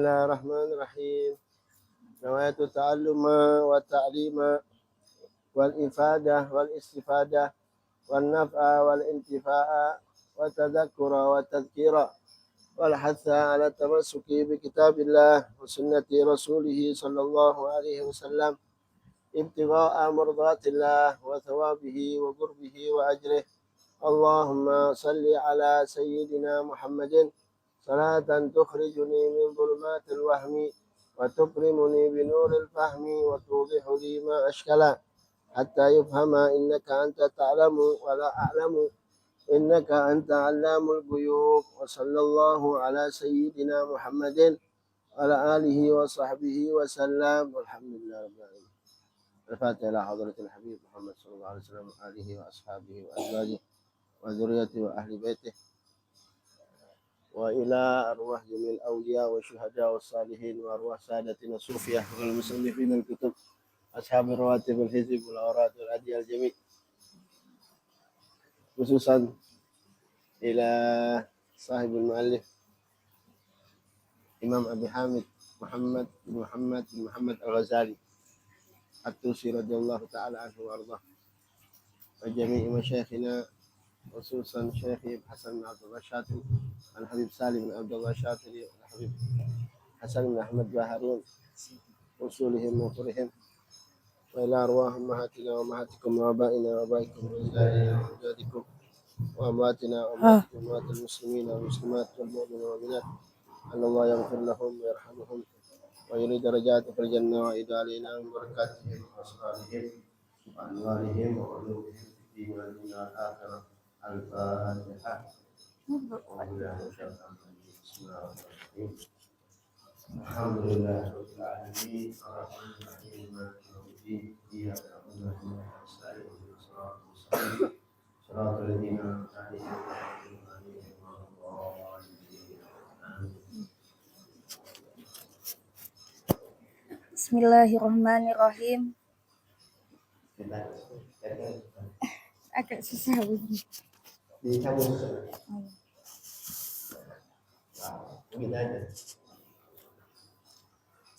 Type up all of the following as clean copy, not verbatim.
Bismillahirrahmanirrahim. Nawaitu ta'alluma wa ta'lima wal ifadah wal istifadah wal naf'a wal intifa'a wa tadhakkura wa tadhkira wal hatha ala tamassuki bi kitabillah wa sunnati rasulih sallallahu alaihi wasallam ibtigha'a mardatillah wa thawabihi wa qurbihi wa ajrih. Allahumma salli ala sayyidina Muhammadin salatan tukhrijuni min dhulumatil wahmi wa tukrimuni bi nuril fahmi wa tudihu li ma ashkala hatta yufhama innaka anta ta'lamu wa la a'lamu innaka anta 'allamul ghuyub. Wa sallallahu ala sayyidina Muhammadin wa ala alihi wa sahbihi wa sallam. Walhamdulillah rabbil alamin. Al-Fatihah ila hadratil habib Muhammad sallallahu alaihi wasallam wa alihi wa ashabihi wa azwajihi wa dzurriyyatihi wa ahli baitihi wa ila arwah jamil awliya wa syuhada wa salihin wa arwah sadatina sufiyah wal musannifin al kutub ashabi rawatib al hizb wal awrad wal adi al jami' khususan ila sahib al muallif Imam Abi Hamid Muhammad bin Muhammad al-Ghazali at-Tusi radhiyallahu ta'ala anhu wa ardhah wa jami'i masyayikhina khususan Syekh Hasan bin Abdullah Syatiri Al-Habib Salim bin Abdullah Syatiri Al-Habib Hasan bin Ahmad Baharun usulihim wa furihim wa ila arwah ummahatina wa ummahatikum wa abaina wa abaikum wa izalina wa ujadikum wa amwatina wa amwatil muslimin wa muslimat wal mu'minin wa mu'minat Allah yaghfir lahum wa yarhamuhum wa yuri darajatihim fil jannah wa idalina min barakatihim wa salihim wa anwarihim wa ulumihim fid din wal dunya wal akhirah. Al-Fatihah. Bismillahirrahmanirrahim. Alhamdulillah rabbil alamin arrahmanir rahim maliki yaumiddin iyyaka na'budu wa iyyaka nasta'in ihdinas siratal mustaqim siratal ladzina an'amta 'alaihim ghairil maghdubi 'alaihim. Bismillahirrahmanirrahim. Agak susah bunyi.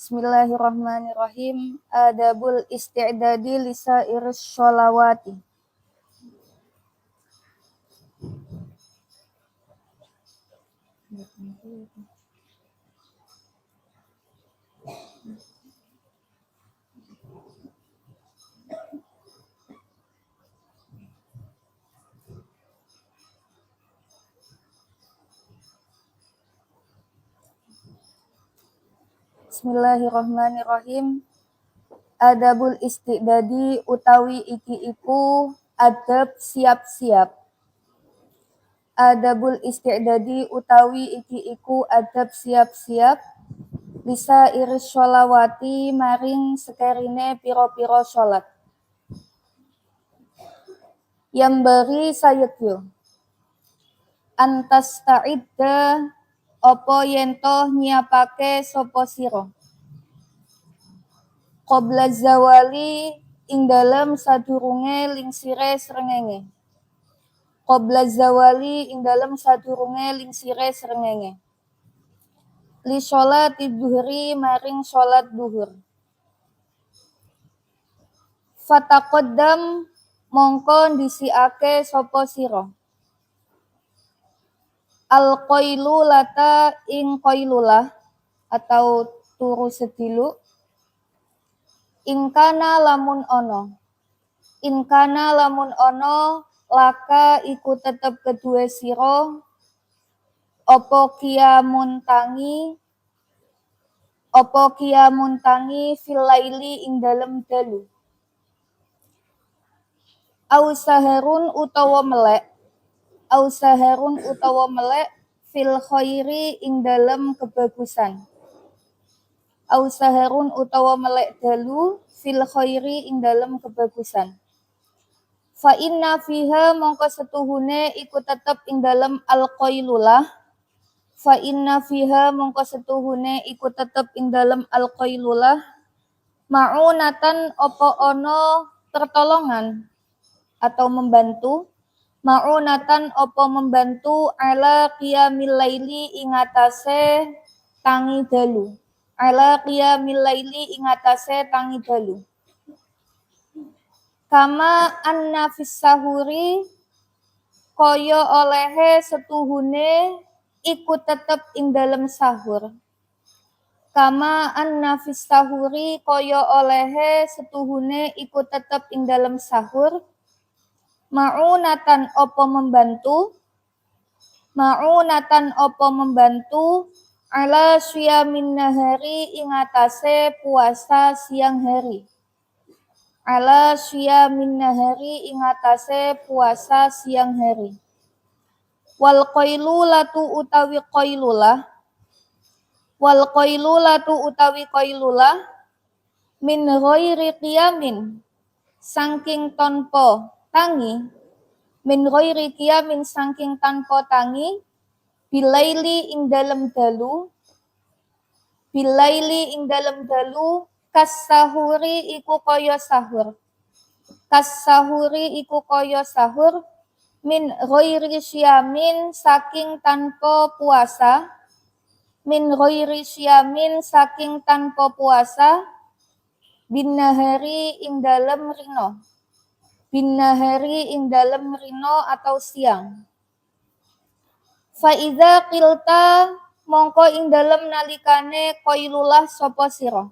Bismillahirrahmanirrahim. Adabul isti'dadi lisairis sholawati. Bismillahirrahmanirrahim. Adabul isti'dadi utawi iki iku adab siap-siap. Adabul isti'dadi utawi iki iku adab siap-siap lisa iris sholawati maring sekerine piro-piro sholat. Yang beri sayekyo antas ta'idda opo yento nyiapake sopo siro qabla zawali ing dalem sadurunge lingsire srengenge. Qabla zawali ing dalem sadurunge lingsire srengenge. Li sholati duhri maring sholat duhur. Fataqaddam mongko ndisiake sapa sira al qailulata ing qailulah atau turu sedilu ingkana lamun ono laka iku tetep kedue sira apa kiamun tangi fil laili ing dalem dalu au saharun utawa melek fil khairi ing dalem kebagusan. Au saharun utawa melek dalu fil khairi ing dalem kebagusan. Fa inna fiha mongko setuhune iku tetep ing dalem al-qailulah. Fa inna fiha mongko setuhune iku tetep ing dalem al-qailulah. Ma'unatan opo ono pertolongan atau membantu. Ma'unatan opo membantu ala qiyamil laili ing atase tangi dalu. Ala qiyamil laili ing atase tangi dalu. Kama anna fis sahuri kaya olehe setuhune iku tetep ing dalem sahur. Kama anna fis sahuri kaya olehe setuhune iku tetep ing dalem sahur. Ma'unatan opo membantu ala syiamin nahari ing atase puasa siang hari. Ala syiamin nahari ing atase puasa siang hari. Wal qailulatu utawi qailulah min ghairi qiyamin saking tanpa tangi, min ghairi qiyamin saking tanpa tangi, bilaili ing dalem dalu kasahuri iku kaya sahur. Kasahuri iku kaya sahur min ghairi syamin saking tanpa puasa. Min ghairi syamin saking tanpa puasa. Bin nahari ing dalem rino. Bin nahari ing dalem rino atau siang. Fa iza qilta mongko ing dalem nalikane qailulah sapa sira.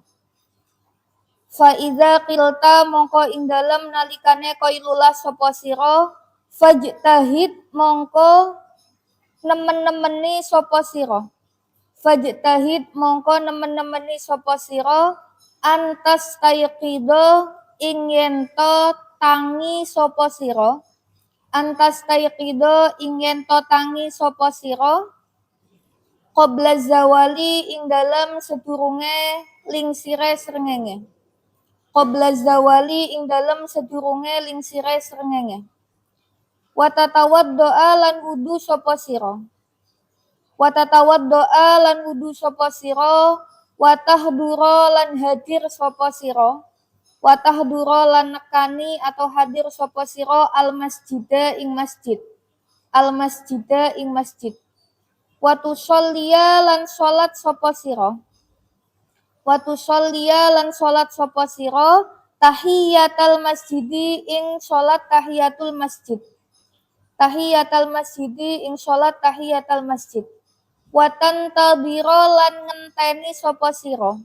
Fa iza qilta mongko ing dalem nalikane qailulah sapa sira, fajtahid mongko nemen-nemeni sapa sira. Fajtahid mongko nemen-nemeni sapa sira antas tayqido ing yen to tangi sapa sira. Antas tayqido ing yen to tangi sapa sira qabla zawali ing dalem sedurunge lingsire srengenge. Qabla zawali ing dalem sedurunge lingsire srengenge. Wa tatawaddoa lan wudu sapa sira. Wa tatawaddoa lan wudu sapa sira, wa tahdura lan hadir sapa sira. Wa tahdura lan nekani atau hadir sapa sira al masjida ing masjid. Al masjida ing masjid. Wa tusolliya lan salat sapa sira. Wa tusolliya lan salat sapa sira tahiyatul masjidi ing salat tahiyatul masjid. Tahiyatul masjidi ing salat tahiyatul masjid. Wa tantadhira lan ngenteni sapa sira.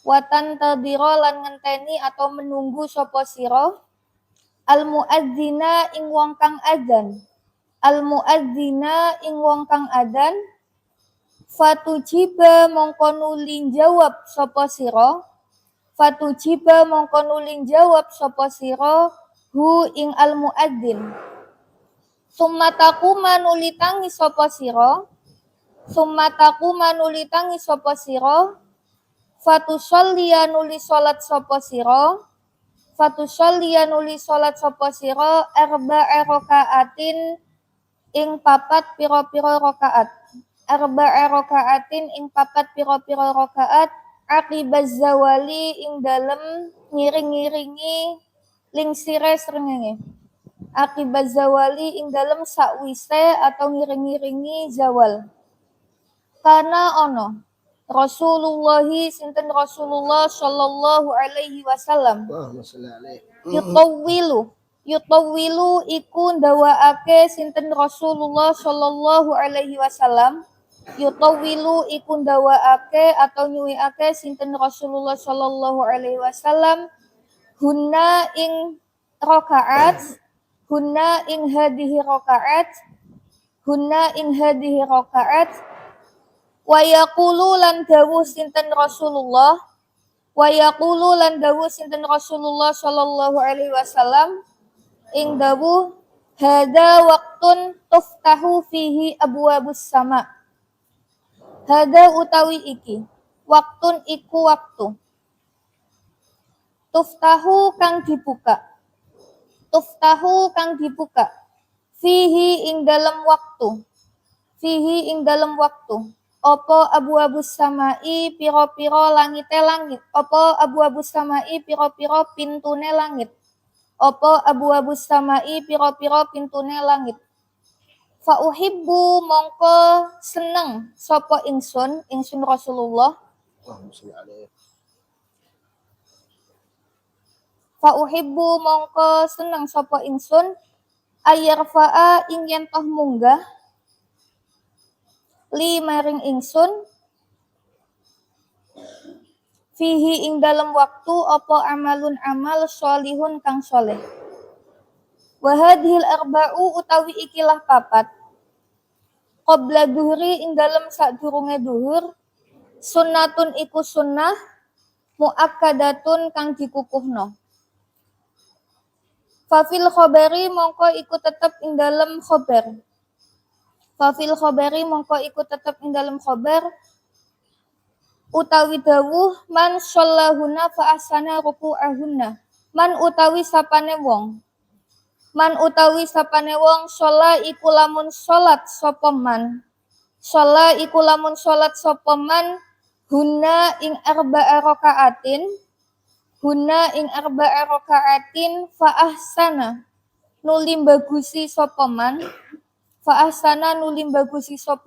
Wa tantadhira lan ngenteni atau menunggu sapa sira al muadzina ing wong kang adzan. Al muadzina ing wong kang adzan. Fatujiba mongko nuli jawab sapa sira. Fatujiba mongko nuli jawab sapa sira hu ing al muadzin. Summataku manuli tangi sapa sira. Summataku manuli tangi sapa sira. Fatusolliya nuli salat sapa sira. Fatusolliya nuli salat sapa sira arba'a rakaatin ing papat pira-pira rakaat. Arba'a rakaatin ing papat pira-pira rakaat aqibaz zawali ing dalem ngiring-ngiringi lingsire srengenge. Aqibaz zawali ing dalem sakwise atau ngiring-ngiringi zawal. Kana ono Rasulullah sinten Rasulullah sallallahu alaihi wasallam yutawwilu iku ndawaake sinten Rasulullah sallallahu alaihi wasallam. Yutawwilu iku ndawaake atau nyuwiake sinten Rasulullah sallallahu alaihi wasallam hunna ing rakaat. Hunna ing hadhihi rakaat. Hunna ing hadhihi rakaat. Wa yaqulu lan dawuh sinten Rasulullah. Wa yaqulu lan dawuh sinten Rasulullah sallallahu alaihi wasallam ing dawuh hada waqtun tuftahu fihi abwabus sama. Hada utawi iki waktun iku waktu tuftahu kang dibuka. Tuftahu kang dibuka fihi ing dalam waktu. Fihi ing dalam waktu apa abwabus samai pira-pira langite langit. Apa abwabus samai pira-pira pintune langit. Apa abwabus samai pira-pira pintune langit. Fa uhibbu mongko seneng sapa ingsun Rasulullah. Allahumma sholli alaihi. Fa uhibbu mongko seneng sapa ingsun ayarfa'a ing yen toh munggah li maring ingsun fihi ing dalam waktu apa amalun amal sholihun kang soleh. Wa hadhil arba'u utawi ikilah papat qabla duhri ing dalam sadurunge duhur sunnatun iku sunnah muakkadatun kang dikukuhno. Fafil khobari mongko iku tetep ing dalam khobar. Fafil khobari mongko iku tetep ing dalam khobar utawi dawuh man shallahuna fa ahsana ruku'ahunna. Man utawi sapane wong sholla iku lamun salat sapa man. Sholla iku lamun salat sapa man hunna ing arba'a rakaatin fa ahsana nulim bagusi sapa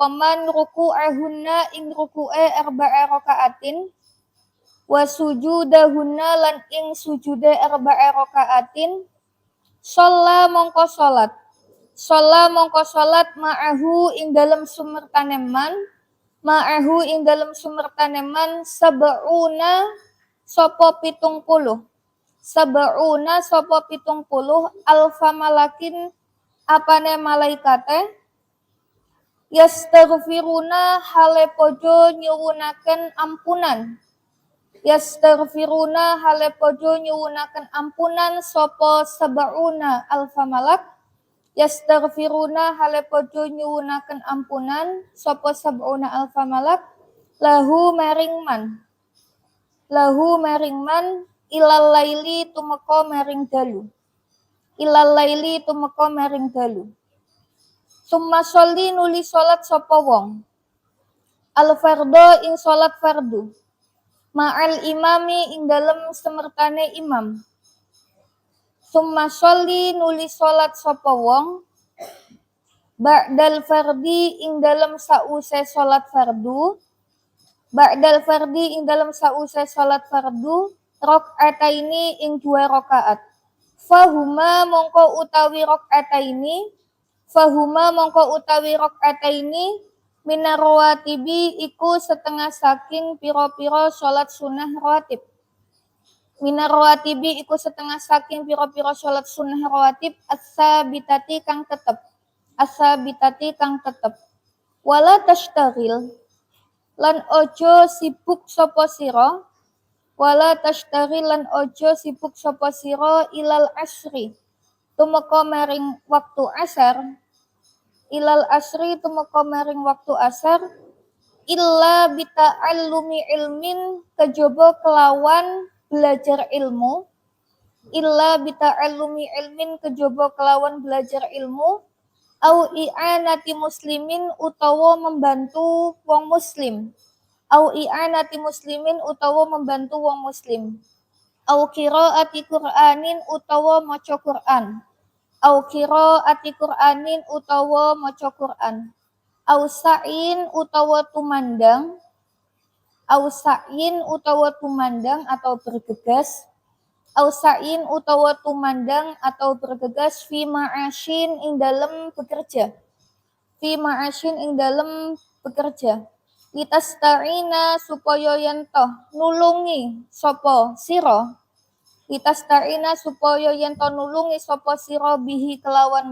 man ruku'ahunna ing ruku'e arba'a rakaatin wa sujudahunna lan ing sujude arba'a rakaatin sholla mongko salat ma'ahu ing dalam sumertane man sab'una sapa 70 alfa malakin apane malaikate yastaghfiruna hale podo nyuwunaken ampunan sapa sab'una alfa malak yastaghfiruna hale podo nyuwunaken ampunan sapa sab'una alfa malak lahu maring man ilal laili tumeka maring dalu summa sholli nuli salat sapa wong al fardhu ing salat fardu ma'al imami ing dalem semertane imam. Summa sholli nuli salat sapa wong ba'dal fardi ing dalem sause salat fardu rakaataini ing 2 rakaat. Fahuma mongko utawi rakaataini minar rawatibi iku setengah saking pira-pira salat sunnah rawatib. As-sabitati kang tetep. Wala tashtagil lan ojo sibuk sapa sira ilal asri tumeka maring waktu asar illa bita'allumi ilmin kejaba kelawan belajar ilmu au i'anati muslimin utawa membantu wong muslim au qiraati Qur'anin utawa maca Qur'an au sa'in utawa tumandang atau bergegas fi ma'asyin ing dalem bekerja litasta'ina supaya yen toh nulungi sapa sira bihi kelawan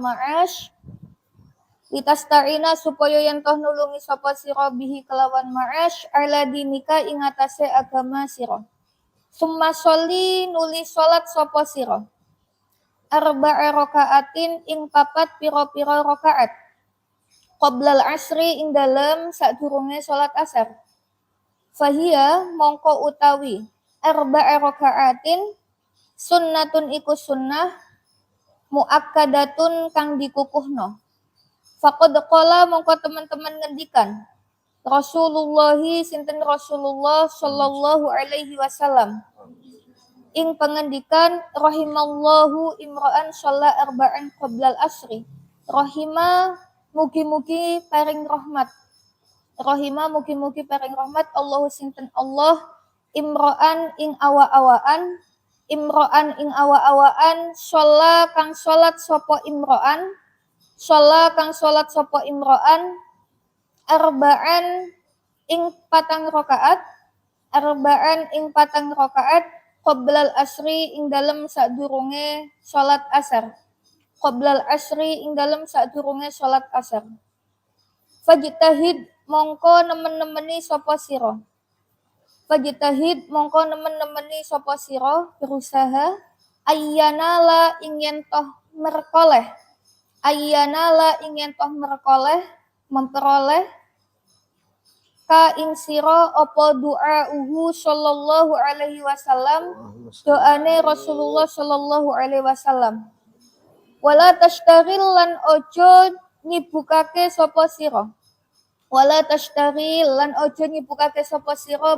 ma'ash ala dinika ing atase agama sira. Summa sholli nuli salat sapa sira arba'a rakaatin ing papat pira-pira rakaat qoblal asri ing dalem sadurunge salat asar. Fahiya mongko utawi arba'a rakaatin sunnatun iku sunnah muakkadatun kang dikukuhno. Faqad qala mongko teman-teman ngendikan Rasulullah sallallahu alaihi wasallam ing pengendikan rahimallahu imra'an shalla arba'an qoblal asri. Rahima mugi-mugi paring rahmat. Rahima mugi-mugi paring rahmat Allahu sinten Allah imro'an ing awa-awaan sholla kang sholat sapa imro'an arba'an ing patang rakaat qoblal asri ing dalem sadurunge sholat asar fajtahid mongko nemen-nemeni sapa sira berusaha ayyana la ing toh memperoleh ka ing sira apa du'auhu sallallahu alaihi wasallam doane Rasulullah sallallahu alaihi wasallam wala tashtagil lan ojo nyibukake sapa sira ba'dal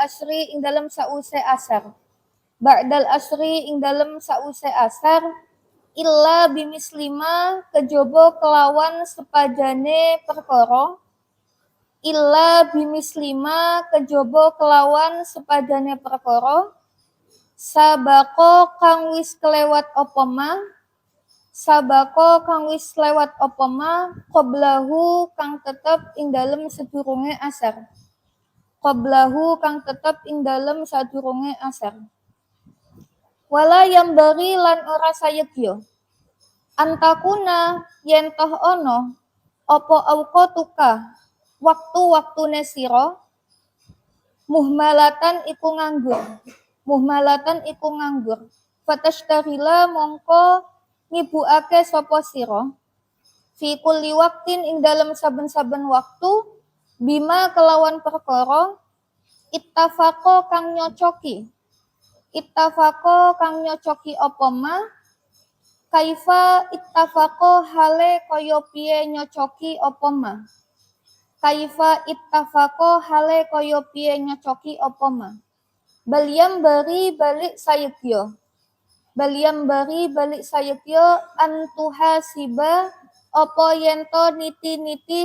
asri ing dalem sause asar illa bimislima kejaba kelawan sepadane perkara sabako kang wis kelewat apa ma qablahu kang tetep ing dalem sedurunge asar wala yang bari lan ora sayegya antakuna yen toh ono apa auqatuka waktu-waktune sira muhmalatan iku nganggur fatashtagila mongko ngibukake sapa sira fi kulli waqtin ing dalem saben-saben waktu bima kelawan perkara ittafaqo kang nyocoki apa ma kaifa ittafaqo hale kaya piye nyocoki apa ma Baliam bari balik sayekyo antuha siba apa yento niti-niti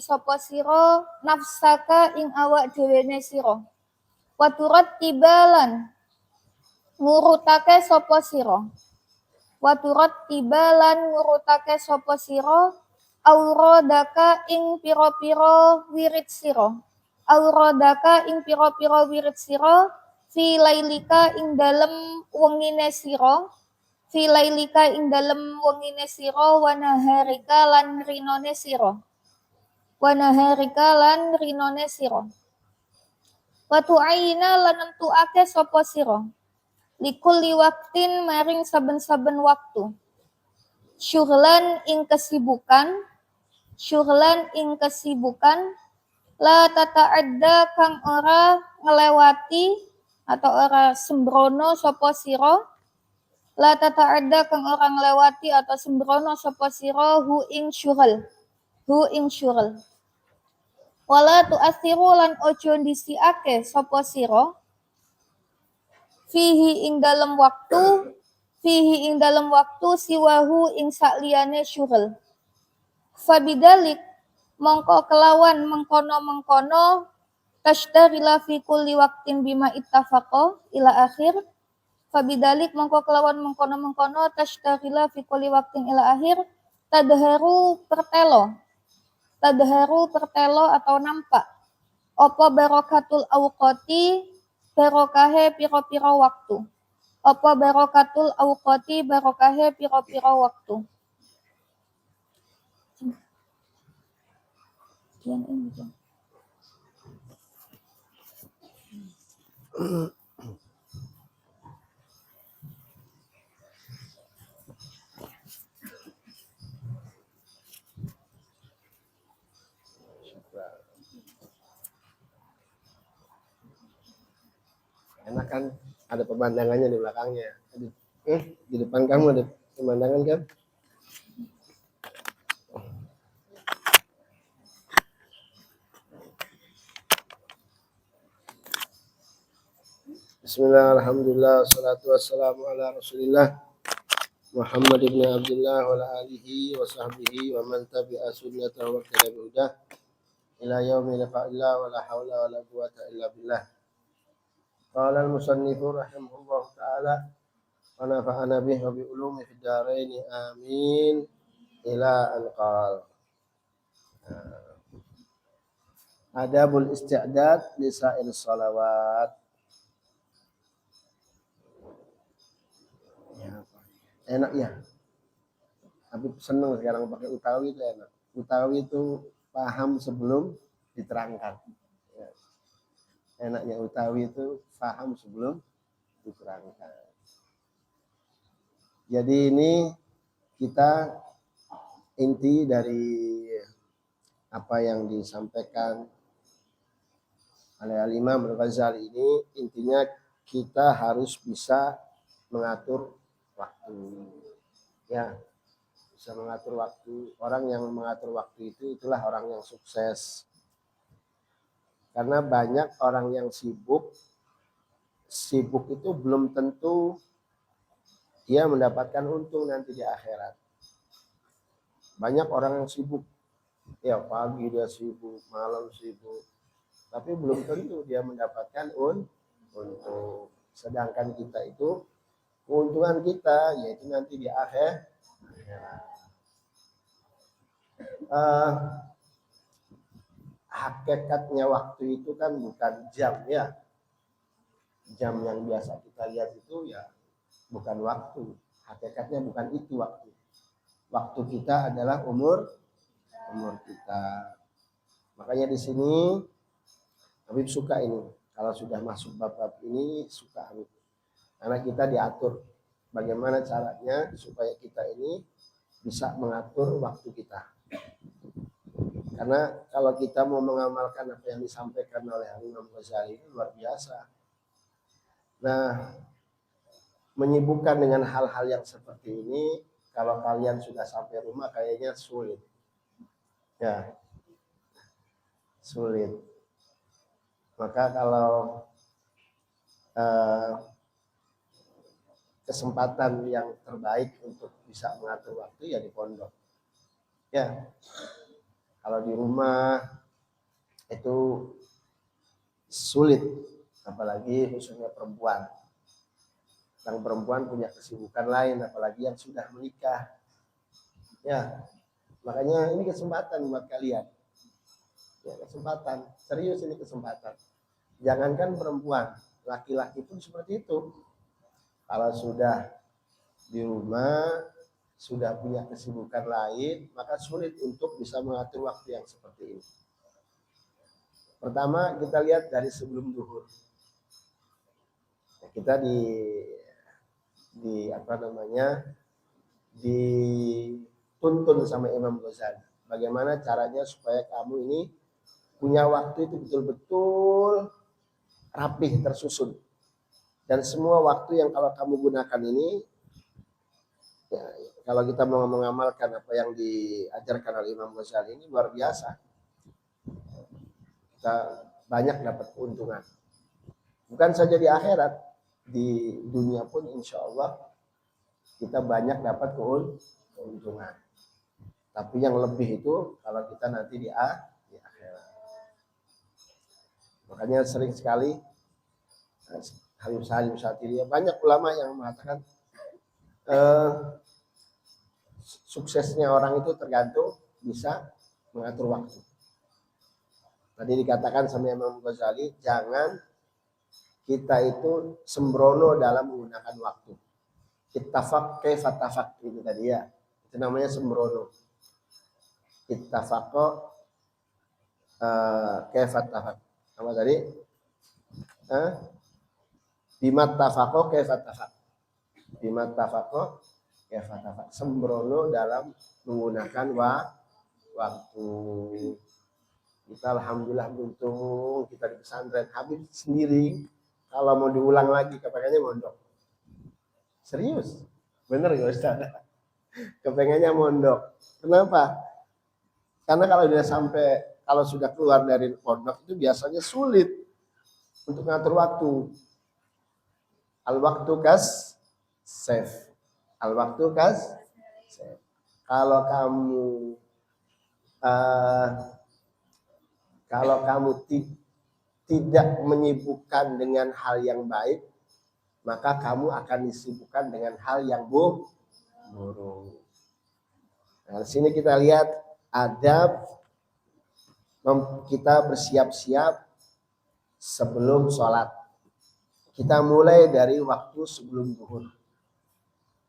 sapa sira nafsaka ing awak dhewene sira waturat tibalan ngurutake sapa sira auradaka ing pira-pira wirid sira fi lailika ing dalem wengine sira wa naharika lan rinone sira wa tu'ayna lan nentuake sapa sira likulli waqtin maring saben-saben waktu syughlan ing kesibukan la tata'adda kang ora ngelewati atau ora sembrono sapa sira hu ing syughal wala tu'athiru lan ojo ndisiake sapa sira fihi ing dalam waktu siwahu ing sakliyane syughal fabidalik mongko kelawan mengkono tashtagila fi kulli waqtin bima ittafaqo ila akhir fabidalik mongko kelawan mengkono tashtagila fi kulli waqtin ila akhir tadharu pertelo atau nampak apa barakatul awqati barokahe pira-pira waktu Enak kan ada pemandangannya di belakangnya. Di depan kamu ada pemandangan kan? Bismillah, alhamdulillah, salatu wassalamu ala rasulillah Muhammad ibn Abdullah wa ala alihi wa sahbihi wa man tabi'a sunnatahu wa ittaba bihudah ila yaumil qiyamah wa la haula wa la quwwata illa billah. Qala al-musannif rahimahullah ta'ala wa nafa'ana bihi wa bi ulumi fid dharain amin ila an qala. Adabul isti'dad li sa'il salawat. Ya, enak ya. Tapi seneng sekarang pakai utawi itu enak. Utawi itu paham sebelum diterangkan. Ya. Enaknya utawi itu paham sebelum diterangkan. Jadi ini kita inti dari apa yang disampaikan oleh Al-Imam Al-Ghazali ini, intinya kita harus bisa mengatur waktu. Ya, bisa mengatur waktu. Orang yang mengatur waktu itu itulah orang yang sukses. Karena banyak orang yang sibuk itu belum tentu dia mendapatkan untung nanti di akhirat. Banyak orang yang sibuk, ya pagi dia sibuk, malam sibuk, tapi belum tentu dia mendapatkan untung. Sedangkan kita itu, keuntungan kita yaitu nanti di akhirat. Hakikatnya waktu itu kan bukan jam ya. Jam yang biasa kita lihat itu ya bukan waktu. Hakikatnya bukan itu waktu. Waktu kita adalah umur kita. Makanya di sini Habib suka ini. Kalau sudah masuk bab-bab ini suka Habib. Karena kita diatur bagaimana caranya supaya kita ini bisa mengatur waktu kita. Karena kalau kita mau mengamalkan apa yang disampaikan oleh Imam Ghazali ini luar biasa. Nah, menyibukkan dengan hal-hal yang seperti ini, kalau kalian sudah sampai rumah kayaknya sulit. Ya, sulit. Maka kalau kesempatan yang terbaik untuk bisa mengatur waktu ya di pondok. Ya, kalau di rumah itu sulit, apalagi khususnya perempuan. Yang perempuan punya kesibukan lain, apalagi yang sudah menikah. Ya, makanya ini kesempatan buat kalian. Ya, kesempatan, serius ini kesempatan. Jangankan perempuan, laki-laki pun seperti itu. Kalau sudah di rumah, sudah punya kesibukan lain, maka sulit untuk bisa mengatur waktu yang seperti ini. Pertama, kita lihat dari sebelum zuhur. Kita dituntun sama Imam Ghazali. Bagaimana caranya supaya kamu ini punya waktu itu betul-betul rapih, tersusun. Dan semua waktu yang kalau kamu gunakan ini, ya, kalau kita mau mengamalkan apa yang diajarkan oleh Imam Ghazali ini luar biasa. Kita banyak dapat keuntungan. Bukan saja di akhirat, di dunia pun insya Allah kita banyak dapat keuntungan. Tapi yang lebih itu kalau kita nanti di akhirat. Makanya sering sekali Habib Salim Syatiri, banyak ulama yang mengatakan suksesnya orang itu tergantung bisa mengatur waktu. Tadi dikatakan sama Imam Ghazali, jangan kita itu sembrono dalam menggunakan waktu. Ittafaq kaifa tafaq itu tadi ya. Itu namanya sembrono. Ittafaq kaifa tafaq. Apa tadi? Bima tafaq kaifa tafaq. Bima tafaq kaifa tafaq. Sembrono dalam menggunakan waktu. Kita alhamdulillah beruntung kita di pesantren. Habib sendiri kalau mau diulang lagi kepengennya mondok. Serius, bener gak Ustaz? Kepengennya mondok. Kenapa? Karena kalau sudah keluar dari pondok itu biasanya sulit untuk ngatur waktu. Al waktu kas safe. Al-waktu kas. Kalau kamu tidak menyibukkan dengan hal yang baik, maka kamu akan disibukkan dengan hal yang buruk. Nah, di sini kita lihat adab kita bersiap-siap sebelum sholat. Kita mulai dari waktu sebelum zuhur.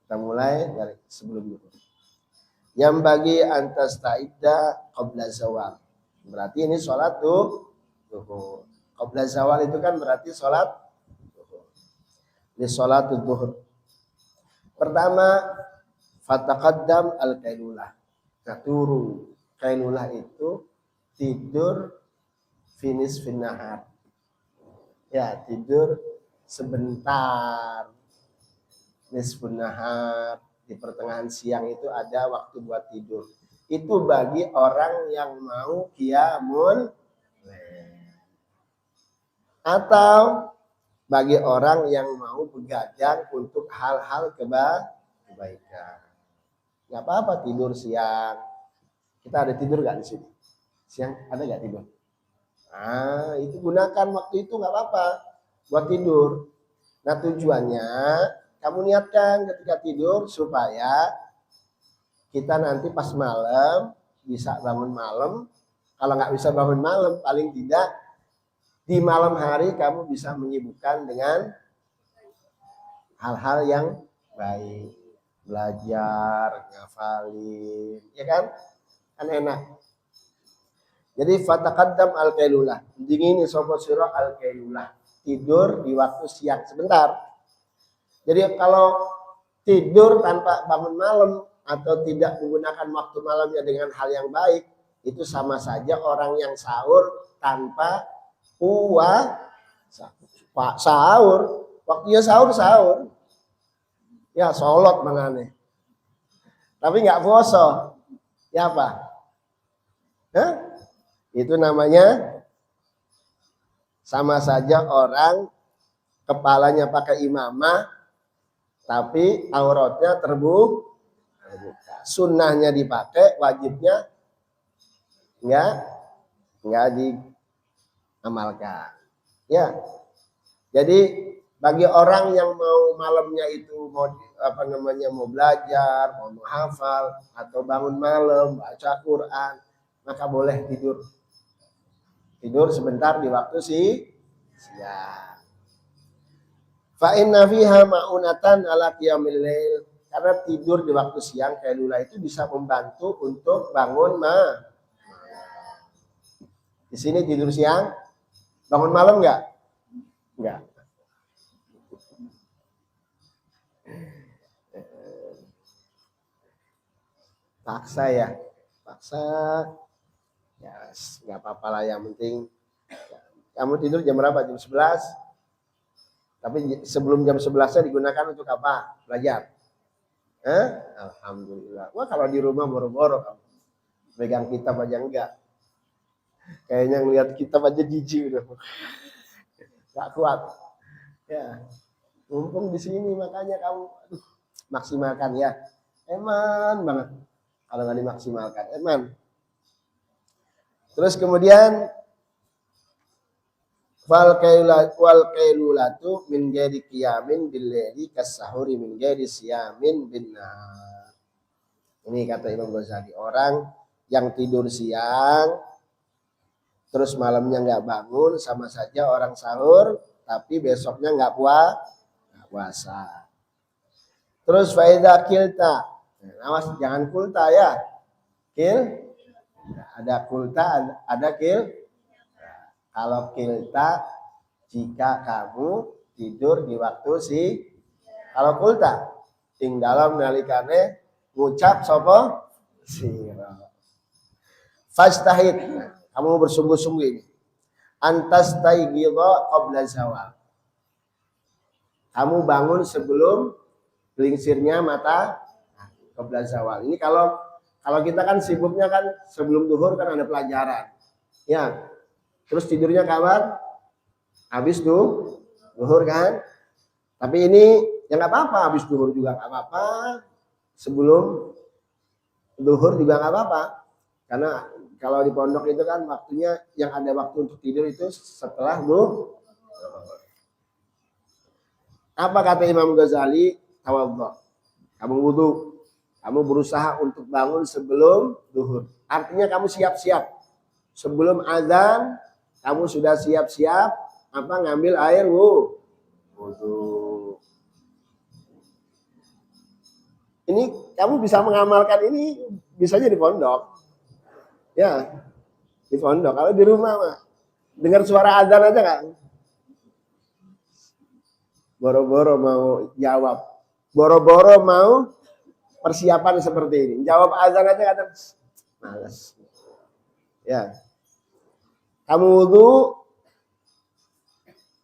Kita mulai dari sebelum zuhur. Yang bagi antas taida qabla zawal. Berarti ini sholat tuh zuhur. Qabla zawal itu kan berarti sholat zuhur. Ini sholat zuhur. Pertama, fataqaddam al-qailulah. Katuru. Qailulah itu tidur finish nahar. Ya, tidur sebentar. Nisfun nahar. Di pertengahan siang itu ada waktu buat tidur. Itu bagi orang yang mau qiyamul lail. Atau bagi orang yang mau begadang untuk hal-hal kebaikan. Gak apa-apa tidur siang. Kita ada tidur gak di sini? Siang ada gak tidur? Nah, itu gunakan waktu itu gak apa-apa buat tidur. Nah, tujuannya kamu niatkan ketika tidur supaya kita nanti pas malam bisa bangun malam. Kalau nggak bisa bangun malam, paling tidak di malam hari kamu bisa menyibukkan dengan hal-hal yang baik. Belajar, ngafalin, ya kan? Kan enak. Jadi fataqaddam al-qailulah. Dingin sapa sira al-qailulah. Tidur di waktu siang sebentar. Jadi kalau tidur tanpa bangun malam atau tidak menggunakan waktu malamnya dengan hal yang baik, itu sama saja orang yang sahur tanpa puasa. Pak sahur, waktunya sahur. Ya solot mangane. Tapi nggak puasa. Ya apa? Hah? Itu namanya sama saja orang kepalanya pakai imamah tapi auratnya terbuka. Sunnahnya dipakai, wajibnya enggak diamalkan. Ya. Jadi bagi orang yang mau malamnya itu mau belajar, mau menghafal atau bangun malam baca Quran, maka boleh tidur. Tidur sebentar di waktu siang. Fa inna fiha ma'unatan ala qiyamil lail. Karena tidur di waktu siang qailulah itu bisa membantu untuk bangun malam. Di sini tidur siang, bangun malam enggak? Enggak. Paksa ya. Paksa. Ya, enggak apa-apa lah, yang penting kamu tidur jam berapa? Jam 11. Tapi sebelum jam 11-nya digunakan untuk apa? Belajar. Alhamdulillah. Wah, kalau di rumah boro-boro kamu pegang kitab aja enggak. Kayaknya ngelihat kitab aja jijik udah. Enggak kuat. Ya. Mumpung di sini makanya kamu maksimalkan ya. Eman banget. Kalau nggak dimaksimalkan, eman. Terus kemudian wal qailulatu min ghairi qiyamin bil laili kasahuri min ghairi siyamin bin nahar. Ini kata Imam Ghazali, orang yang tidur siang terus malamnya nggak bangun sama saja orang sahur tapi besoknya nggak puasa. Terus faida kilta, awas jangan kulta ya, ada kulta ada kil. Kalau kilta jika kamu tidur di waktu kalau kulta ing dalam nalikane ngucap sapa sira. Fastahid. Kamu bersungguh-sungguh ini. Antas taigidha qabla zawal. Kamu bangun sebelum gelincirnya mata qabla zawal. Ini kalau kita kan sibuknya kan sebelum duhur kan ada pelajaran. Ya. Terus tidurnya kapan? Habis duhur kan? Tapi ini Ya nggak apa-apa, habis duhur juga nggak apa-apa, sebelum duhur juga nggak apa-apa. Karena kalau di pondok itu kan waktunya yang ada waktu untuk tidur itu setelah duhur. Apa kata Imam Ghazali? Tawadhu. Kamu wudu. Kamu berusaha untuk bangun sebelum duhur. Artinya kamu siap-siap. Sebelum azan, kamu sudah siap-siap apa ngambil air wudu. Ini kamu bisa mengamalkan ini bisanya di pondok. Ya, di pondok. Kalau di rumah mah dengar suara azan aja kan. Boro-boro mau jawab. Boro-boro mau persiapan seperti ini. Jawab azan aja kadang malas. Ya. Kamu wudu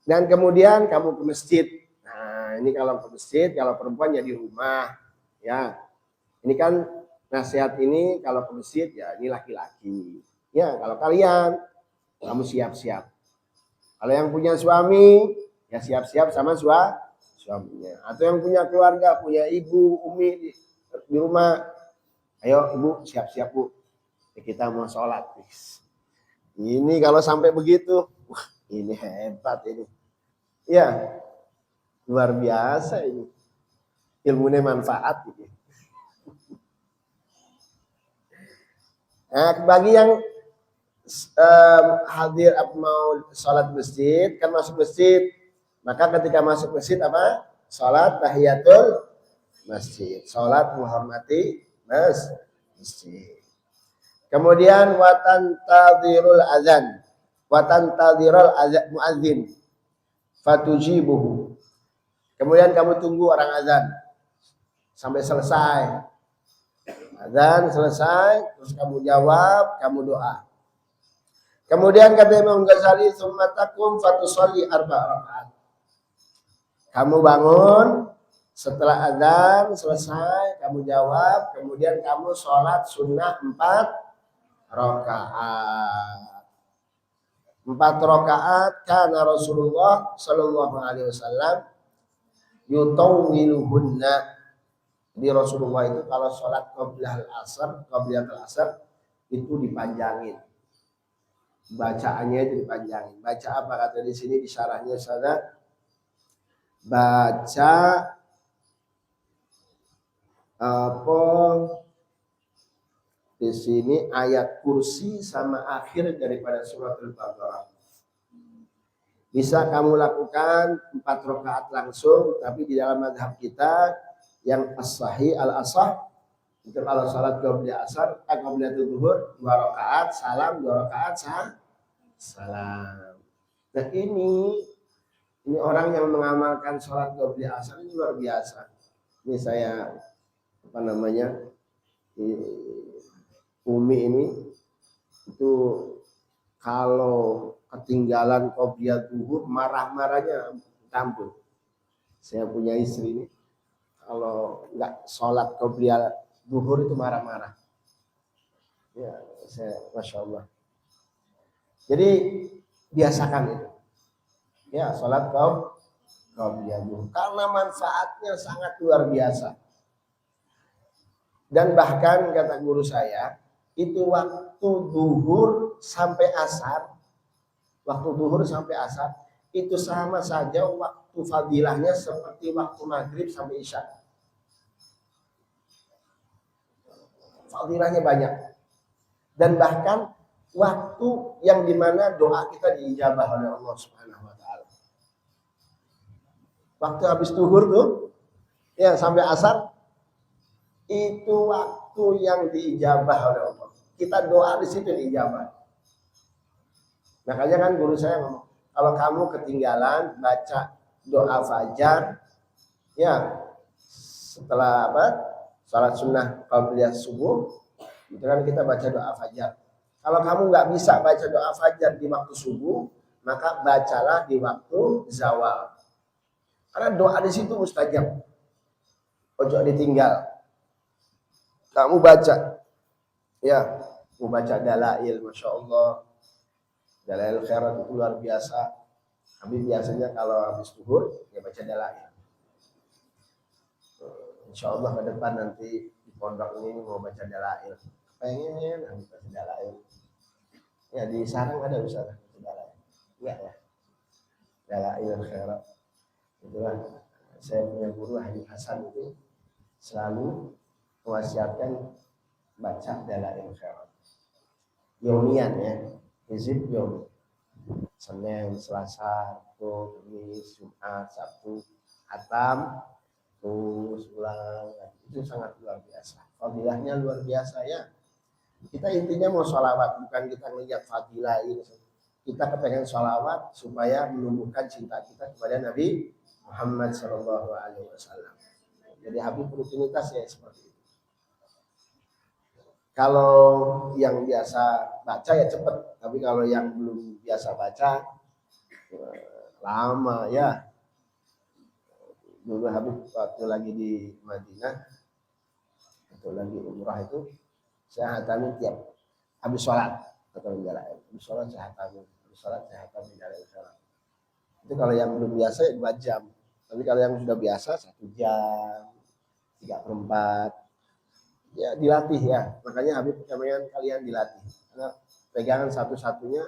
dan kemudian kamu ke masjid. Nah, ini kalau ke masjid, kalau perempuan ya di rumah. Ya. Ini kan nasihat ini kalau ke masjid ya ini laki-laki. Ya, kalau kalian kamu siap-siap. Kalau yang punya suami ya siap-siap sama suaminya. Atau yang punya keluarga, punya ibu, umi di rumah. Ayo ibu siap-siap bu. Ya, kita mau sholat. Ini kalau sampai begitu, wah ini hebat ini. Ya, luar biasa ini. Ilmunya manfaat. Gitu. Nah, bagi yang hadir mau sholat masjid, kan masuk masjid. Maka ketika masuk masjid apa? Sholat tahiyatul masjid. Sholat menghormati masjid. Kemudian watan tadhirul azan. Watan tadhirul azan muadzin. Fatujibuhu. Kemudian kamu tunggu orang azan sampai selesai. Azan selesai, terus kamu jawab, kamu doa. Kemudian kata Imam Ghazali, "Tsumma taqum fatusalli arba'a rakaat." Kamu bangun setelah azan selesai, kamu jawab, kemudian kamu sholat sunnah 4 rakaat. 4 rakaat karena Rasulullah Shallallahu Alaihi Wasallam yutawwiluhunna. Di Rasulullah itu kalau sholat qobliyah al-asr itu dipanjangin. Bacaannya itu dipanjangin. Baca apa kata di sini di syarahnya sana? Baca apa di sini ayat kursi sama akhir daripada surat Al-Baqarah. Bisa kamu lakukan 4 rakaat langsung, tapi di dalam mazhab kita yang as-sahih al-asah itu kalau salat qobliyah asar, qobliyah zuhur 2 rakaat, salam 2 rakaat, salam. Nah ini orang yang mengamalkan sholat qobliyah asar ini luar biasa. Ini saya apa namanya Umi ini itu kalau ketinggalan qobliyah zuhur marah-marahnya tampun. Saya punya istri ini kalau nggak sholat qobliyah zuhur itu marah-marah. Ya, saya masya Allah. Jadi biasakan itu. Ya, sholat qobliyah zuhur karena manfaatnya sangat luar biasa. Dan bahkan kata guru saya, itu waktu duhur sampai asar, itu sama saja waktu fadilahnya seperti waktu maghrib sampai isya. Fadilahnya banyak. Dan bahkan waktu yang dimana doa kita diijabah oleh Allah Subhanahu Wa Taala. Waktu habis duhur tuh, ya sampai asar, itu waktu yang diijabah oleh Allah. Kita doa di situ diijabah. Makanya kan guru saya ngomong, kalau kamu ketinggalan baca doa fajar, ya setelah apa? Salat sunnah qabliyah subuh, itu kan kita baca doa fajar. Kalau kamu nggak bisa baca doa fajar di waktu subuh, maka bacalah di waktu zawal. Karena doa di situ mustajab. Ojo ditinggal. Kamu baca, ya, mau baca dalail, masya Allah, dalail khairat itu luar biasa. Kami biasanya kalau habis zuhur ya baca dalail. Insya Allah ke depan nanti di pondok ini mau baca dalail. Pengen habis baca dalail. Ya di sarang ada Ustaz baca dalail. Enggak ya? Dalail khairat. Itulah saya punya guru Habib Hasan itu selalu mewasiatkan baca dalail khairat. Yomian ya, hizib yom. Senin, Selasa, Rabu, Kamis, Jumat, Sabtu, Hatam, terus ulang. Itu sangat luar biasa. Fadilahnya luar biasa ya. Kita intinya mau sholawat, bukan kita melihat fadilah ini. Kita kepengen sholawat supaya menumbuhkan cinta kita kepada Nabi Muhammad SAW. Jadi Habib rutinitas ya seperti itu. Kalau yang biasa baca ya cepet, tapi kalau yang belum biasa baca lama ya. Dulu Habib waktu lagi di Madinah, atau lagi umrah itu, saya hatami tiap habis sholat atau menjalankan. Habis sholat saya hatami, habis sholat saya hatami dari sholat. Itu kalau yang belum biasa ya 2 jam. Tapi kalau yang sudah biasa 1 jam, 3/4. Ya dilatih ya. Makanya Habib pengen kalian dilatih. Karena pegangan satu-satunya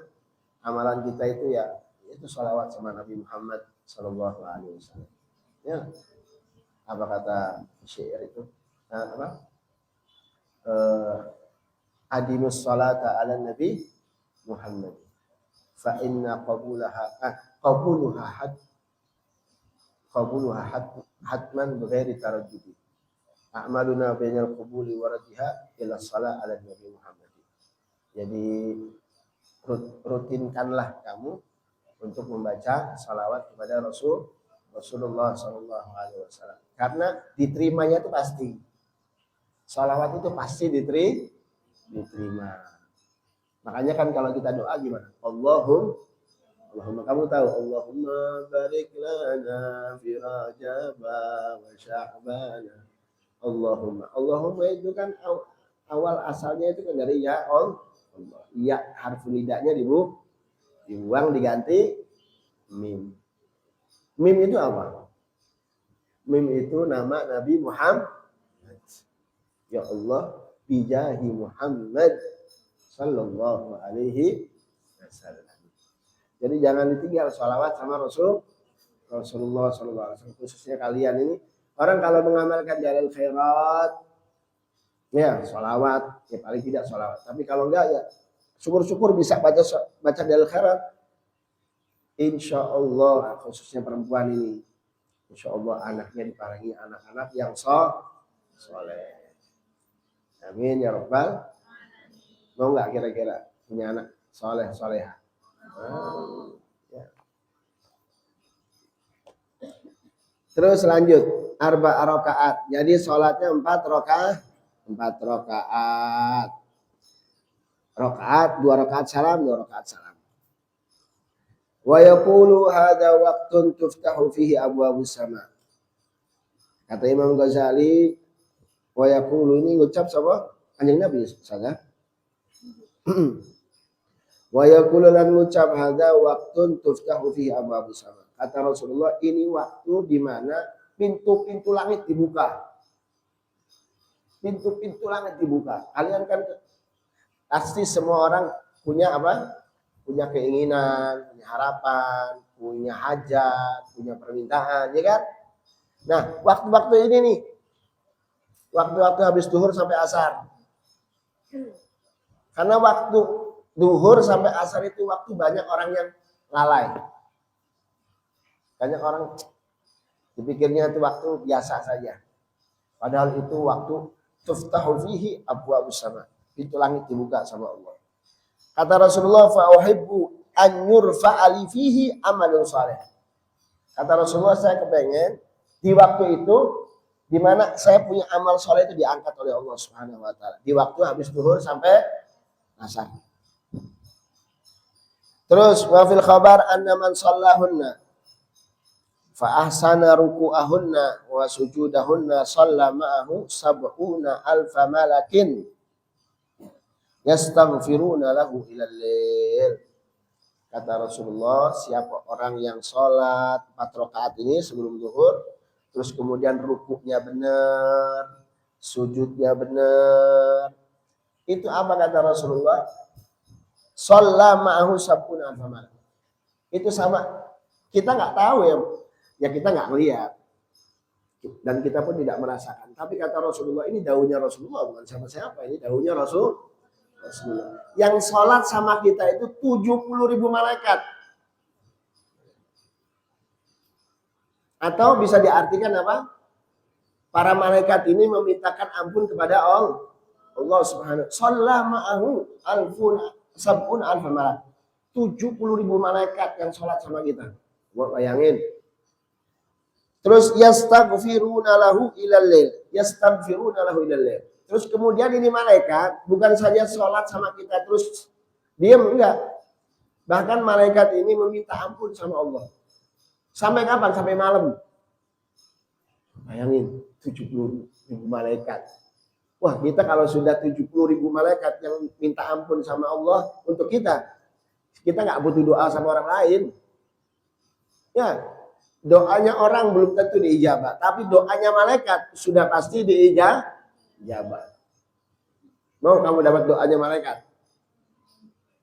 amalan kita itu ya itu sholawat sama Nabi Muhammad SAW. Ya. Apa kata syair itu? Adimus sholata ala Nabi Muhammad. Fa inna qabuluha hatman bighairi taraddudi. A'maluna bainal qubuli wa raddiha ila shalah ala Nabi Muhammad. Jadi rutinkanlah kamu untuk membaca salawat kepada Rasulullah SAW. Karena diterimanya itu pasti. Salawat itu pasti diterima. Makanya kan kalau kita doa gimana? Allahumma kamu tahu Allahumma barik lana fi Rajab wa Sya'ban. Allahumma itu kan awal asalnya itu kan dari ya Allah. Ya harfu nidanya dibuang diganti mim. Mim itu apa? Mim itu nama Nabi Muhammad. Ya Allah bijahi Muhammad sallallahu alaihi wasallam. Jadi jangan ditinggal sholawat sama Rasulullah sallallahu alaihi wasallam. Khususnya kalian ini orang kalau mengamalkan jalil khairat ya sholawat, ya paling tidak sholawat. Tapi kalau enggak ya syukur-syukur bisa baca jalil khairat. Insya Allah khususnya perempuan ini, insya Allah anaknya diparingi anak-anak yang soleh. Amin ya Rabbal. Mau nggak kira-kira punya anak soleha? Ya. Terus lanjut arba rakaat. Jadi sholatnya 4 rakaat. 4 rakaat. Rakaat 2 rakaat salam, 2 rakaat salam. Wa yaqulu hadza waqtun tuftahu fihi abwabus sama. Kata Imam Ghazali, wa yaqulu ini ngucap sama Kanjeng Nabi saja. Wa yaqulu lan ngucap hadza waqtun tuftahu fihi abwabus sama. Kata Rasulullah, ini waktu di mana pintu-pintu langit dibuka. Pintu-pintu langit dibuka. Kalian kan pasti semua orang punya apa? Punya keinginan, punya harapan, punya hajat, punya permintaan, ya kan? Nah, waktu-waktu ini nih, waktu-waktu habis duhur sampai asar. Karena waktu duhur sampai asar itu waktu banyak orang yang lalai. Banyak orang dipikirnya itu waktu biasa saja. Padahal itu waktu tuftahu fihi abwabus sama. Pintu langit dibuka sama Allah. Kata Rasulullah, fa uhibbu an yurfa'a li fihi amalun saleh. Kata Rasulullah, saya kepengen di waktu itu di mana saya punya amal soleh itu diangkat oleh Allah Subhanahu wa taala. Di waktu habis zuhur sampai asar. Terus wa fil khabar anna man shallahunna fa ahsana ruku'ahunna wa sujudahunna shalla ma'ahu sab'una alfa malakin yastaghfiruna lahu ilal lail. Kata Rasulullah, siapa orang yang sholat 4 rakaat ini sebelum zuhur, terus kemudian rukuknya benar, sujudnya benar. Itu apa kata Rasulullah? Shalla ma'ahu sab'una alfa malak. Itu sama. Kita nggak tahu ya kita nggak melihat. Dan kita pun tidak merasakan. Tapi kata Rasulullah, ini daunnya Rasulullah, bukan siapa-siapa. Ini daunnya Rasulullah. Yang sholat sama kita itu 70.000 malaikat. Atau bisa diartikan apa? Para malaikat ini memintakan ampun kepada Allah Subhanahu. Shalla ma'ahu sab'un alfa malak. 70.000 malaikat yang sholat sama kita. Gua bayangin. Terus yastaghfiruna lahu ilal lail. Yastaghfiruna lahu ilal lail. Terus kemudian ini malaikat bukan saja sholat sama kita terus diam, enggak. Bahkan malaikat ini meminta ampun sama Allah. Sampai kapan? Sampai malam. Bayangin, 70.000 malaikat. Wah, kita kalau sudah 70.000 malaikat yang minta ampun sama Allah untuk kita nggak butuh doa sama orang lain. Ya, doanya orang belum tentu diijabah, tapi doanya malaikat sudah pasti diijabah. Mau kamu dapat doanya malaikat?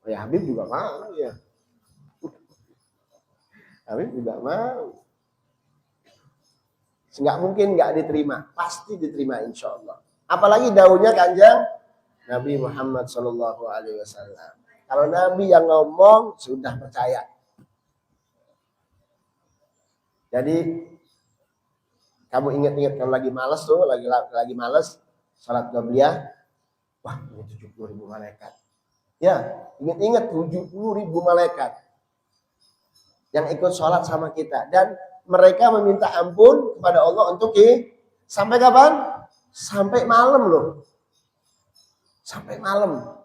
Oh ya, Habib juga mau ya. Habib juga mau. Nggak mungkin nggak diterima, pasti diterima insya Allah. Apalagi daunnya Kanjeng Nabi Muhammad SAW. Kalau Nabi yang ngomong sudah percaya. Jadi kamu ingat-ingat kalau lagi malas tuh, lagi malas salat qabliyah, wah ini 70.000 malaikat. Ya, ingat-ingat 70.000 malaikat yang ikut sholat sama kita dan mereka meminta ampun kepada Allah untuk sampai kapan? Sampai malam loh. Sampai malam.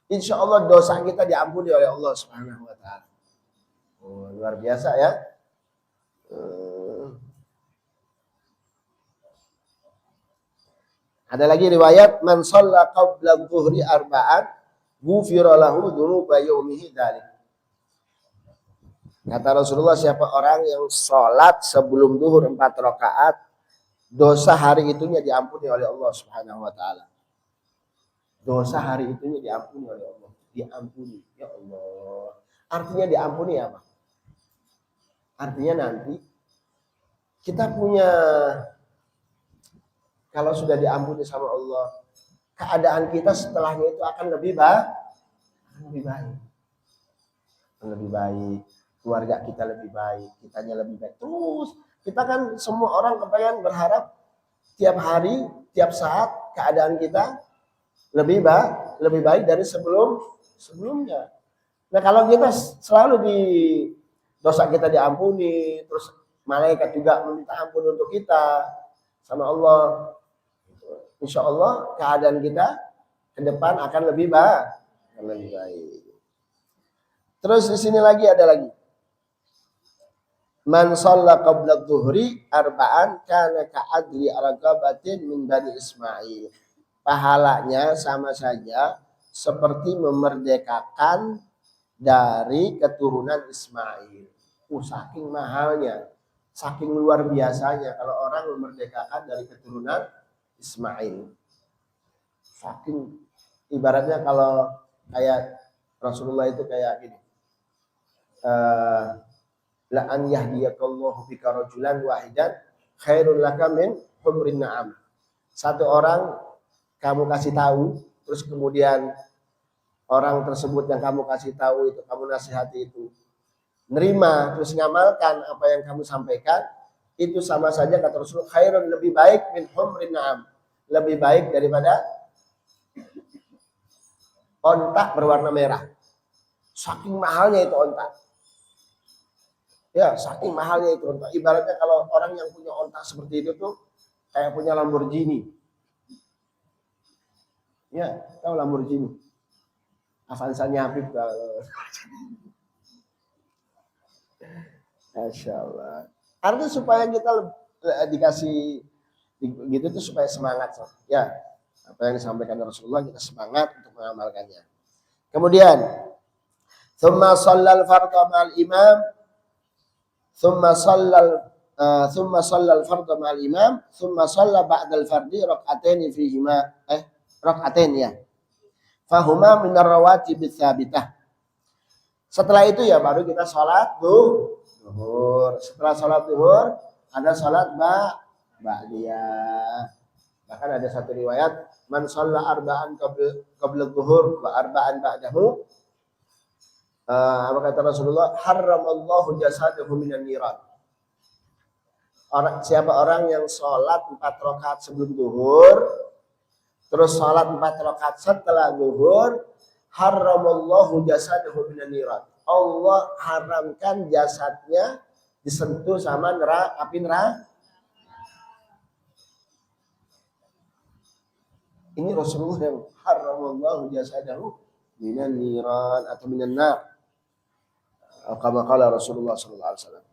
Insya Allah dosa kita diampuni oleh Allah Subhanahu wa Ta'ala. Oh, luar biasa ya. Ada lagi riwayat man shalla qabla dhuhri arba'an ghufira lahu dzunuba yaumihi dzalik. Kata Rasulullah, siapa orang yang sholat sebelum zuhur 4 rakaat, dosa hari itunya diampuni oleh Allah Subhanahu wa Ta'ala. Dosa hari itunya diampuni oleh Allah. Diampuni, ya Allah. Artinya diampuni apa? Artinya nanti kita punya, kalau sudah diampuni sama Allah, keadaan kita setelahnya itu akan lebih baik. Lebih baik. Keluarga kita lebih baik, kitanya lebih baik. Terus kita kan semua orang kepengen berharap tiap hari, tiap saat keadaan kita lebih baik dari sebelumnya. Nah kalau kita selalu dosa kita diampuni, terus malaikat juga meminta ampun untuk kita sama Allah, insya Allah keadaan kita ke depan akan lebih baik. Terus di sini lagi ada lagi. Man shalla qabla dhuhri arba'an kana ka'adli raqabatin min bani Ismail. Pahalanya sama saja seperti memerdekakan dari keturunan Ismail. Saking mahalnya, saking luar biasanya kalau orang memerdekakan dari keturunan Ismail. Saking ibaratnya kalau kayak Rasulullah itu kayak gini. La an yahdiyakallahu bika rajulan wahidan khairul laka min humrin na'am. Satu orang kamu kasih tahu, terus kemudian orang tersebut yang kamu kasih tahu itu, kamu nasihati itu, nerima terus ngamalkan apa yang kamu sampaikan, itu sama saja kata Rasulullah khairun, lebih baik min humrin na'am, lebih baik daripada onta berwarna merah. Saking mahalnya itu onta. Ya, saking mahalnya itu onta. Ibaratnya kalau orang yang punya onta seperti itu tuh kayak punya Lamborghini. Ya, tahu Lamborghini. Avanza-nya Habib. Masya Allah. Artinya supaya kita dikasih gitu tuh supaya semangat. Ya, apa yang disampaikan Rasulullah kita semangat untuk mengamalkannya. Kemudian, tsumma shallal fardha ma'al imam, tsumma shallal thumma shalla al-fardha ma'al imam, thumma shalla ba'da al-fardhi rak'ataini fihima rak'atain ya. Fahuma min ar-rawatib tsabitah. Setelah itu ya baru kita sholat zuhur. Setelah sholat zuhur ada sholat ba'diyah. Bahkan ada satu riwayat man shalla arba'an qabla zuhur wa arba'an ba'dahu. Apa kata Rasulullah? Haramallahu jasadahu minan niran. Siapa orang yang sholat 4 rakaat sebelum zuhur, terus sholat 4 rakaat setelah zuhur, haramallahu jasadahu minan niran. Allah haramkan jasadnya disentuh sama api neraka. Ini Rasulullah yang haramallahu jasadahu minan niran atau minan nar. Kama qala Rasulullah sallallahu alaihi wasallam.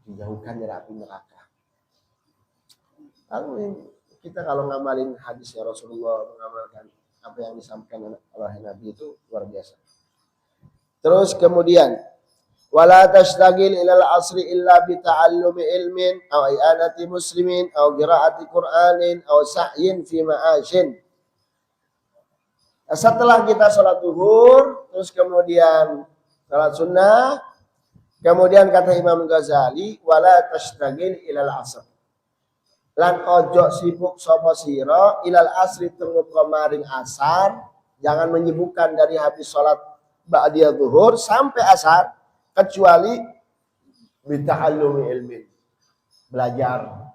Dijauhkan dari api neraka. Lalu kita kalau ngamalin hadisnya Rasulullah, mengamalkan apa yang disampaikan oleh Nabi itu luar biasa. Terus kemudian wala tashtagil ilal asri illa bi ta'allumi ilmin aw i'anati muslimin aw qiraati qur'anin aw sa'yin fi ma'ashin. Setelah kita sholat zuhur, terus kemudian sholat sunnah, kemudian kata Imam Ghazali, wala tashtagil ilal asr. Lan ojo sibuk sapa sira ilal asri temu kemaring asar, jangan menyibukkan dari habis sholat ba'diyah zuhur sampai asar, kecuali bita'allumi ilmin, belajar.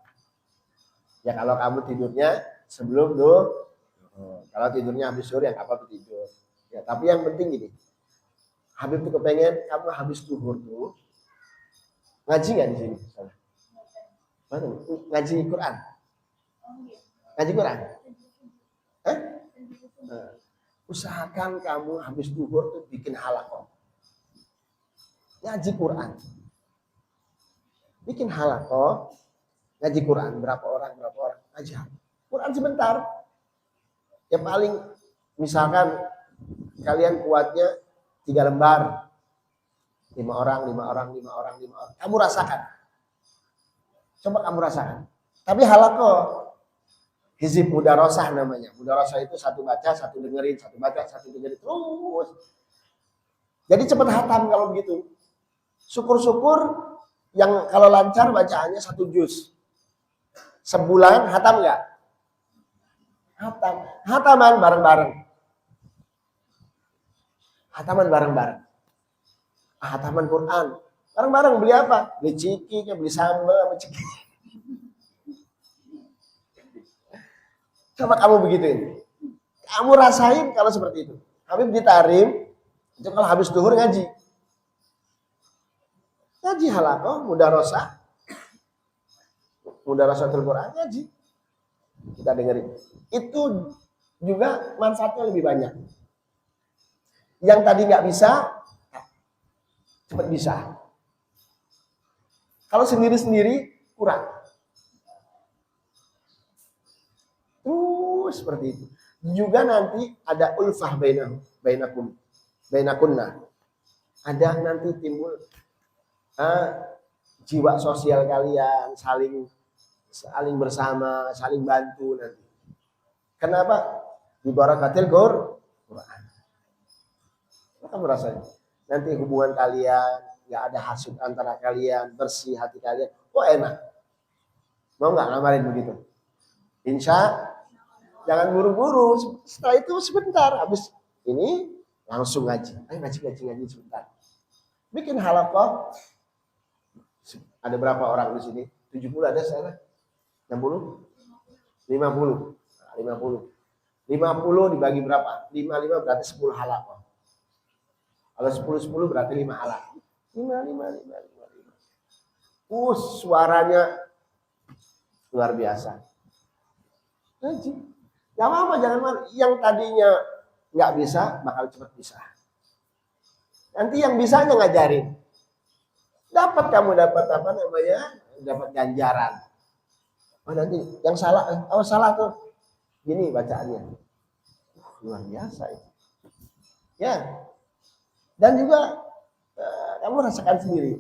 Ya kalau kamu tidurnya sebelum zuhur. Kalau tidurnya habis zuhur ya nggak apa-apa tidur. Ya, tapi yang penting gini, Habib tuh kepengen kamu habis zuhur tuh ngaji nggak di sini? Ngaji Quran? Ngaji Quran? Usahakan kamu habis zuhur tuh bikin halaqah. Ngaji Quran. Bikin halaqah, ngaji Quran. Berapa orang? Ngaji Quran sebentar. Ya paling misalkan kalian kuatnya 3 lembar. 5 orang. Kamu rasakan. Coba kamu rasakan. Tapi halaqah. Hizib mudarosah namanya. Mudarosah itu satu baca, satu dengerin, satu baca, satu dengerin. Terus. Jadi cepat hatam kalau begitu. Syukur-syukur yang kalau lancar bacaannya 1 juz. Sebulan hatam enggak? Hataman bareng-bareng. Hataman Quran. Bareng-bareng beli apa? Beli ciki, beli sambal sama ciki. Coba kamu begituin. Kamu rasain kalau seperti itu. Habib ditarim, itu kalau habis zuhur ngaji. Ngaji halaqah, mudarasatul Quran ngaji. Kita dengerin. Itu juga manfaatnya lebih banyak. Yang tadi nggak bisa, cepat bisa. Kalau sendiri-sendiri kurang. Seperti itu. Juga nanti ada ulfah bainakunna. Ada nanti timbul jiwa sosial kalian, saling bersama, saling bantu nanti. Kenapa? Di barakatil Quran. Apa rasanya? Nanti hubungan kalian nggak ada hasud antara kalian, bersih hati kalian. Oh enak. Mau nggak ngamalin begitu? Jangan buru-buru. Setelah itu sebentar, habis ini langsung ngaji. Ayo ngaji sebentar. Bikin halaqah. Ada berapa orang di sini? 70 ada sana? 60? 50. 50 dibagi berapa? 55 berarti 10 halaqah. Kalau 10 berarti 5 halaqah. 5. Suaranya luar biasa. Ngaji. Gak apa-apa, jangan malu. Yang tadinya nggak bisa, bakal cepat bisa. Nanti yang bisanya ngajarin. Dapat apa namanya? Dapat ganjaran. Oh nanti yang salah, salah tuh. Gini bacaannya. Luar biasa itu. Ya. Dan juga kamu rasakan sendiri.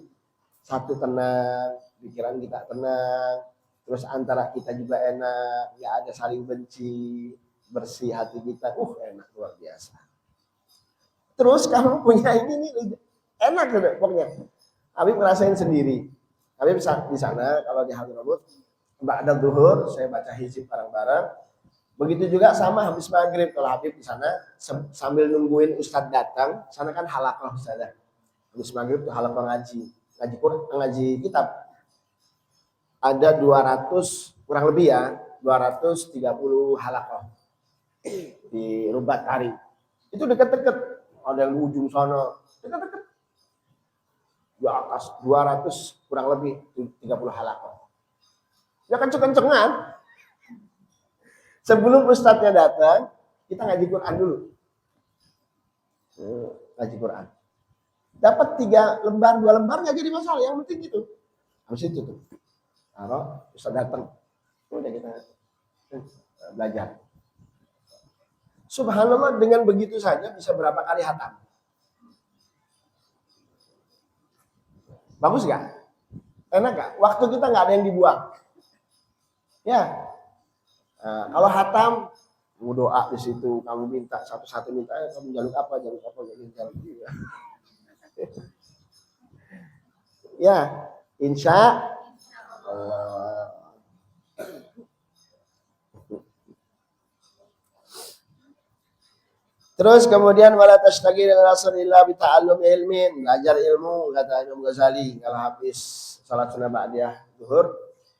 Satu tenang, pikiran kita tenang, terus antara kita juga enak, nggak ada saling benci, bersih hati kita, enak luar biasa. Terus kamu punya ini nih, enak gitu pokoknya. Habib ngerasain sendiri. Habib di sana kalau di Hadramut, ba'da zuhur saya baca hizib bareng-bareng. Begitu juga sama habis maghrib kalau Habib di sana sambil nungguin Ustadz datang, sana kan halaqah Ustadz. Habis maghrib tuh halaqah ngaji kitab. Ada 200 kurang lebih ya, 230 halaqah di Rubat Tari. Itu deket-deket, ada yang ujung sana, deket-deket. Di atas 200 kurang lebih 30 halaqah. Ya kenceng-kencengan. Sebelum ustadznya datang, kita ngaji Quran dulu. Ngaji Quran. Dapat 3 lembar, 2 lembar nggak jadi masalah. Yang penting itu. Habis itu tuh. Kalau ustadz datang, udah kita belajar. Subhanallah, dengan begitu saja bisa berapa kali hatam? Bagus gak? Enak gak? Waktu kita nggak ada yang dibuang. Ya. Nah, kalau hatam, kamu doa di situ, kamu minta satu-satu minta, kamu jaluk apa, jaluk ya. Ya, insya Allah. Terus kemudian wala tashtagil illa bi ta'allum ilmin, belajar ilmu kata Imam Ghazali kalau habis salat sunnah ba'diyah zuhur,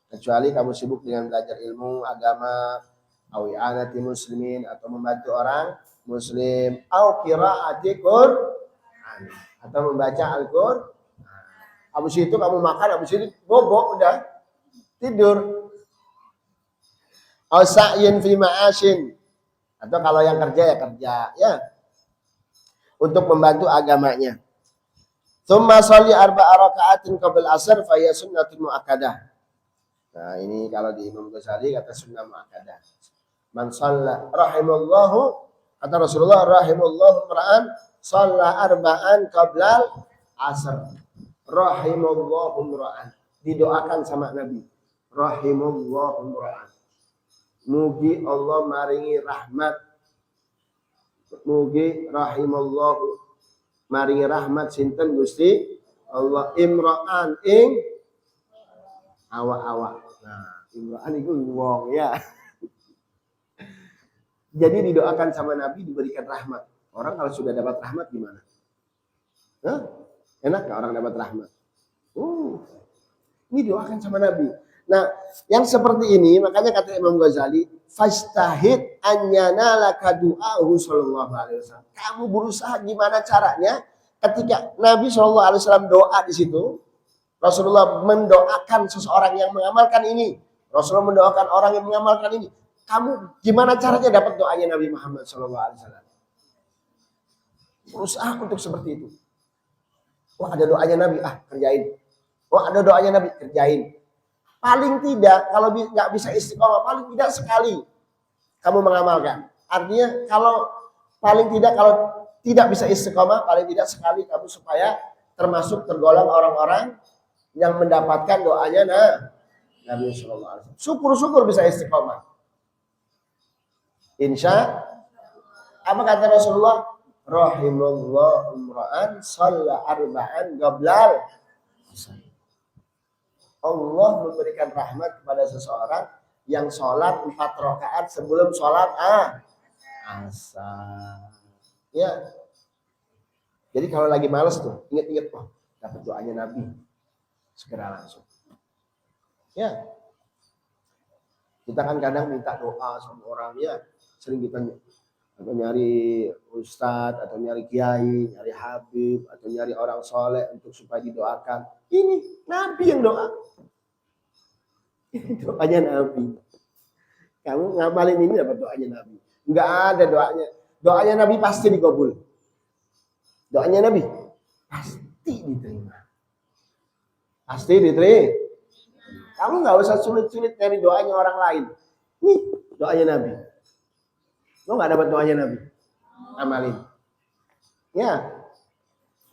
kecuali kamu sibuk dengan belajar ilmu agama, awi'anati muslimin atau membantu orang muslim, au qiraati Qur'an atau membaca Al-Qur'an. Habis itu kamu makan, habis itu bobo udah tidur. Au sa'yin fi ma'ashin, atau kalau yang kerja ya kerja ya untuk membantu agamanya. Tsumma sholli 4 raka'atin qabla asar fa hiya sunnatun muakkadah. Nah, ini kalau di Imam Ghazali kata sunnah muakkadah. Man shalla rahimallahu, kata Rasulullah, rahimallahu ra'an shalla 4 qabla asar. Rahimallahu ra'an. Didoakan sama Nabi. Rahimallahu ra'an. Mugi Allah maringi rahmat. Mugi rahimallahu maringi rahmat sinten Gusti Allah imra'an ing awak-awak. Nah, imra'an itu wong ya. Jadi didoakan sama Nabi diberikan rahmat. Orang kalau sudah dapat rahmat gimana? Hah? Enak gak orang dapat rahmat? Ini doakan sama Nabi. Nah, yang seperti ini makanya kata Imam Ghazali, fastahid an yanalaka du'ahu sallallahu alaihi wasallam. Kamu berusaha gimana caranya ketika Nabi sallallahu alaihi wasallam doa di situ, Rasulullah mendoakan seseorang yang mengamalkan ini, Rasulullah mendoakan orang yang mengamalkan ini. Kamu gimana caranya dapat doanya Nabi Muhammad sallallahu alaihi wasallam? Berusaha untuk seperti itu. Wah, ada doanya Nabi, kerjain. Wah, ada doanya Nabi, kerjain. Paling tidak, kalau nggak bisa istiqomah, paling tidak sekali kamu mengamalkan. Artinya kalau paling tidak, kalau tidak bisa istiqomah, paling tidak sekali kamu supaya termasuk tergolong orang-orang yang mendapatkan doanya Nabi Sallallahu Alaihi Wasallam. Syukur-syukur bisa istiqomah. Insya, apa kata Rasulullah? Rahimallahu imra'an shalla 4 qablal. Allah memberikan rahmat kepada seseorang yang sholat 4 rakaat sebelum sholat asar. Ya. Jadi kalau lagi males tuh, ingat-ingat, dapat doanya Nabi. Segera langsung. Ya. Kita kan kadang minta doa sama orang, ya. Sering kita nyari ustadz, atau nyari kiai, nyari habib, atau nyari orang soleh untuk supaya didoakan. Ini Nabi yang doa. Ini doanya Nabi. Kamu ngamalin ini dapat doanya Nabi. Enggak ada doanya. Doanya Nabi pasti dikabul. Doanya Nabi pasti diterima. Pasti diterima. Kamu nggak usah sulit-sulit nyari doanya orang lain. Nih doanya Nabi. Lo nggak dapat doanya Nabi? Amalin. Ya.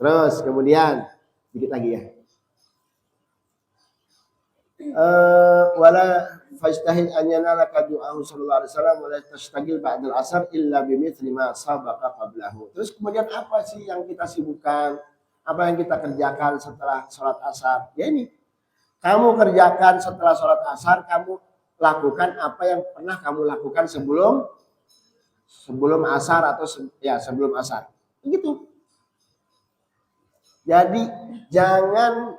Terus kemudian dikit lagi ya. wala fajtahid an yanalaka du'ahu sallallahu alaihi wasallam wala tashtagil ba'dal asar illa bimithli ma sabaqa qablahu. Terus kemudian apa sih yang kita sibukkan? Apa yang kita kerjakan setelah sholat asar? Ya ini, kamu kerjakan setelah sholat asar, kamu lakukan apa yang pernah kamu lakukan sebelum asar atau sebelum asar. Begitu. Jadi jangan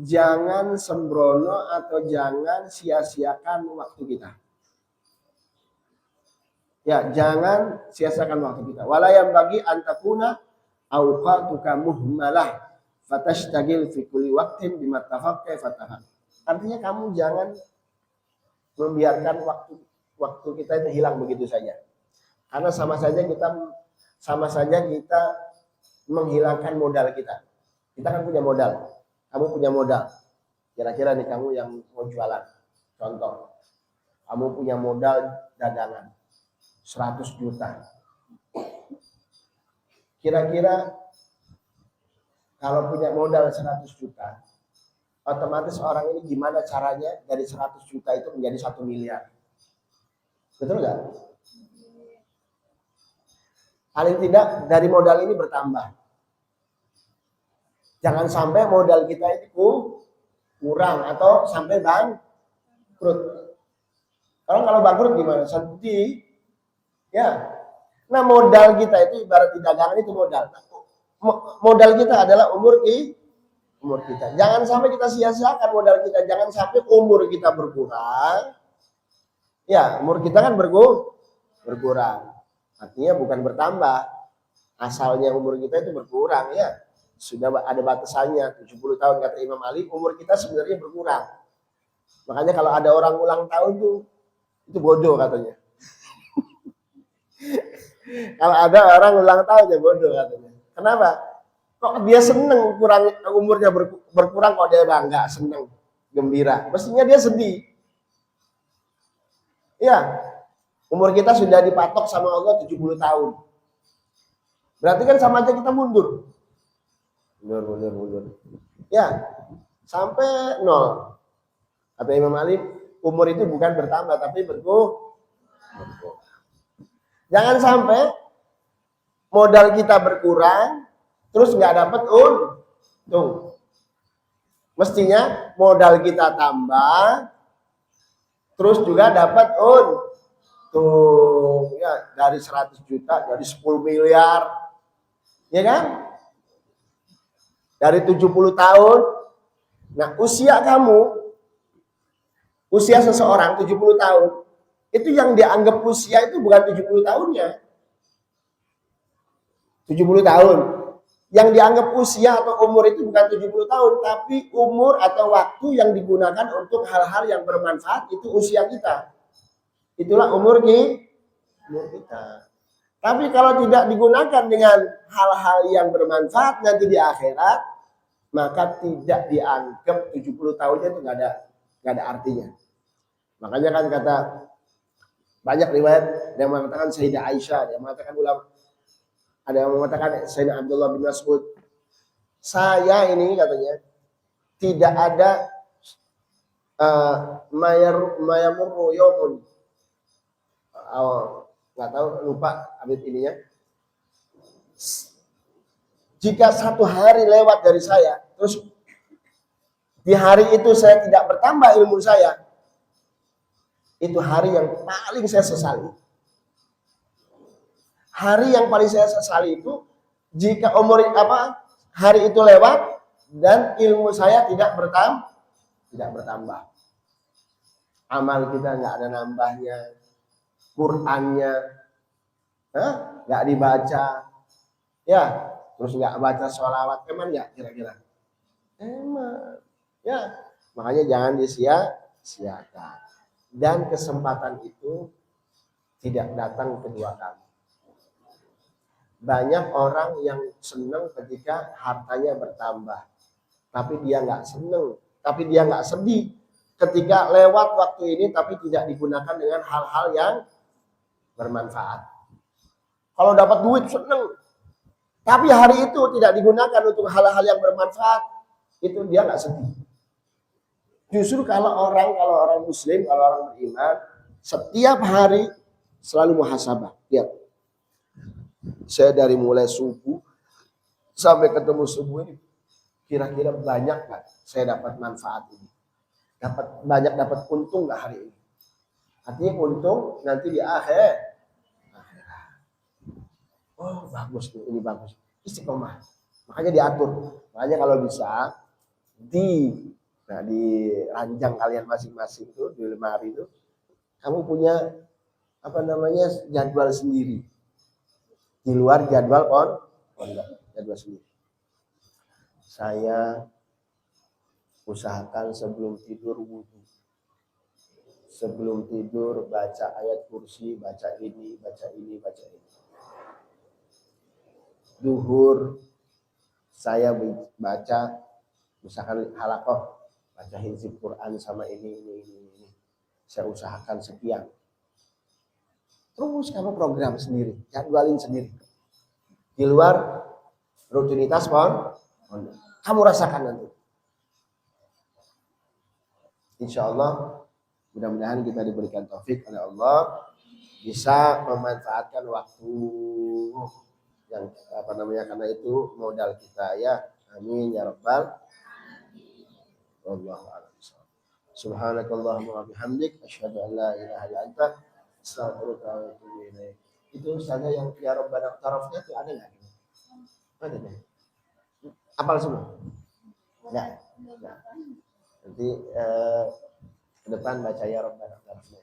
jangan sembrono atau jangan sia-siakan waktu kita. Ya, jangan sia-siakan waktu kita. Wala yang bagi antakuna awqatuka muhmalah fatashtagil fi kulli waqtin bima tafaqqa fatahak. Artinya kamu jangan membiarkan waktu kita itu hilang begitu saja. Karena sama saja kita menghilangkan modal kita. Kita kan punya modal. Kamu punya modal. Kira-kira nih kamu yang mau jualan. Contoh. Kamu punya modal dagangan 100 juta. Kira-kira kalau punya modal 100 juta, otomatis orang ini gimana caranya dari 100 juta itu menjadi 1 miliar. Betul nggak? Paling tidak dari modal ini bertambah. Jangan sampai modal kita itu kurang atau sampai bangkrut. Kalau bangkrut gimana? Sedih. Ya. Nah, modal kita itu ibarat di dagangan itu modal. Modal kita adalah umur kita. Jangan sampai kita sia-siakan modal kita. Jangan sampai umur kita berkurang. Ya, umur kita kan berkurang. Artinya bukan bertambah. Asalnya umur kita itu berkurang ya. Sudah ada batasannya 70 tahun kata Imam Ali, umur kita sebenarnya berkurang. Makanya kalau ada orang ulang tahun tuh itu bodoh katanya. Kalau ada orang ulang tahun ya bodoh katanya. Kenapa? Kok dia seneng umurnya berkurang kok dia bangga, seneng, gembira. Mestinya dia sedih. Ya, umur kita sudah dipatok sama Allah 70 tahun. Berarti kan sama aja kita mundur. Mundur. Ya, sampai 0. Kata Imam Ali, umur itu bukan bertambah tapi berkurang. Jangan sampai modal kita berkurang, terus nggak dapat untung. Mestinya modal kita tambah, terus juga dapat untung. Ya, dari 100 juta jadi 10 miliar. Ya kan? Dari 70 tahun. Nah, usia seseorang 70 tahun. Itu yang dianggap usia itu bukan 70 tahunnya. 70 tahun. Yang dianggap usia atau umur itu bukan 70 tahun, tapi umur atau waktu yang digunakan untuk hal-hal yang bermanfaat itu usia kita. Itulah umur kita. Tapi kalau tidak digunakan dengan hal-hal yang bermanfaat nanti di akhirat, maka tidak dianggap 70 tahunnya itu nggak ada artinya. Makanya kan kata banyak riwayat yang mengatakan Sayyidah Aisyah, yang mengatakan ulama, ada yang mengatakan Sayyidina Abdullah bin Mas'ud, saya ini katanya tidak ada mayamurru yawmun, nggak tahu, lupa abid ininya. Jika satu hari lewat dari saya, terus di hari itu saya tidak bertambah ilmu saya, itu hari yang paling saya sesali. Hari yang paling saya sesali itu jika hari itu lewat dan ilmu saya tidak bertambah. Amal kita nggak ada nambahnya, Qur'annya nggak dibaca, ya, terus nggak baca sholawat, emang nggak kira-kira? Emang, ya, makanya jangan disia-siakan. Dan kesempatan itu tidak datang kedua kali. Banyak orang yang senang ketika hartanya bertambah, tapi dia nggak senang, tapi dia nggak sedih ketika lewat waktu ini tapi tidak digunakan dengan hal-hal yang bermanfaat. Kalau dapat duit senang, tapi hari itu tidak digunakan untuk hal-hal yang bermanfaat, itu dia nggak sedih. Justru kalau orang muslim, kalau orang beriman, setiap hari selalu muhasabah. Lihat, saya dari mulai subuh sampai ketemu subuh ini, kira-kira banyak nggak saya dapat manfaat ini? Dapat untung nggak hari ini? Artinya untung nanti di akhir. Oh bagus nih, ini bagus. Istiqomah. Makanya diatur. Makanya kalau bisa di ranjang kalian masing-masing tuh di lemari itu kamu punya jadwal sendiri di luar jadwal jadwal sendiri. Saya usahakan sebelum tidur wudhu, sebelum tidur baca ayat kursi, baca ini. Duhur saya baca misalkan halakoh, baca hizib Quran sama ini. Saya usahakan sekian. Terus kamu program sendiri, jadwalin sendiri. Di luar rutinitas kamu rasakan nanti. Insya Allah, mudah-mudahan kita diberikan taufik oleh Allah bisa memanfaatkan waktu yang karena itu modal kita ya. Amin ya rabbal. Wallahu a'lam. Subhanakallahumma wa bihamdik asyhadu an la ilaha illa anta astaghfiruka wa atubu ilaik. Itu saja yang ya Rabbana tarafnya itu ada enggak? Ada enggak? Apal semua? Enggak. Nanti ke depan baca ya Rabbana tarafnya.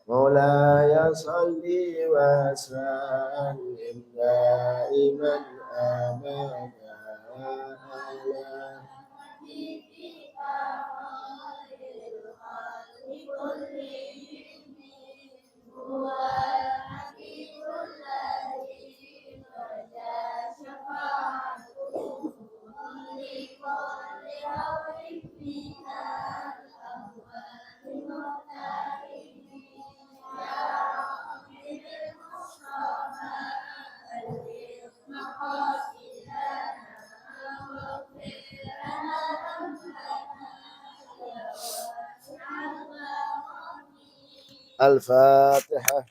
Maulaya salli wa sallim daiman abada ala Al-Fatihah.